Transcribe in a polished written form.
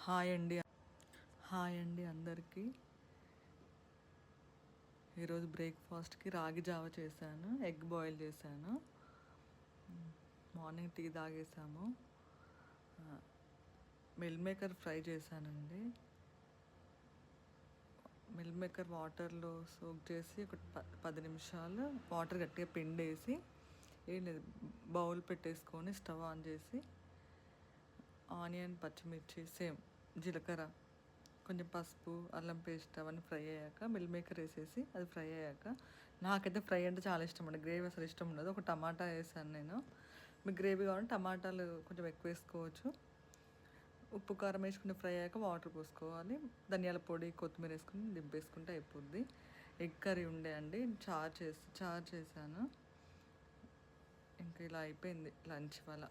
Hi అండి. Hi అండి అందరికీ. ఈరోజు బ్రేక్ఫాస్ట్కి రాగి జావ చేశాను, ఎగ్ బాయిల్ చేశాను. మార్నింగ్ టీ తాగేసాము. మిల్ మేకర్ ఫ్రై చేశానండి. మిల్ మేకర్ వాటర్లో సోక్ చేసి ఒక 10 నిమిషాలు వాటర్ గట్టిగా పిండేసి ఏం లేదు, బౌల్ పెట్టేసుకొని స్టవ్ ఆన్ చేసి ఆనియన్, పచ్చిమిర్చి, సేమ్ జీలకర్ర, కొంచెం పసుపు, అల్లం పేస్ట్ అవన్నీ ఫ్రై అయ్యాక మిల్ మేకర్ వేసేసి అది ఫ్రై అయ్యాక, నాకైతే ఫ్రై అంటే చాలా ఇష్టం అండి, గ్రేవీ అసలు ఇష్టం ఉండదు. ఒక టమాటా వేసాను నేను. మీకు గ్రేవీ కావాలంటే టమాటాలు కొంచెం ఎక్కువ వేసుకోవచ్చు. ఉప్పు కారం వేసుకుని ఫ్రై అయ్యాక వాటర్ పోసుకోవాలి. ధనియాల పొడి, కొత్తిమీర వేసుకుని దింపేసుకుంటే అయిపోద్ది. ఎగ్ కర్రీ ఉండే అండి, చారు చేశాను. ఇంకా ఇలా అయిపోయింది లంచ్ వల్ల.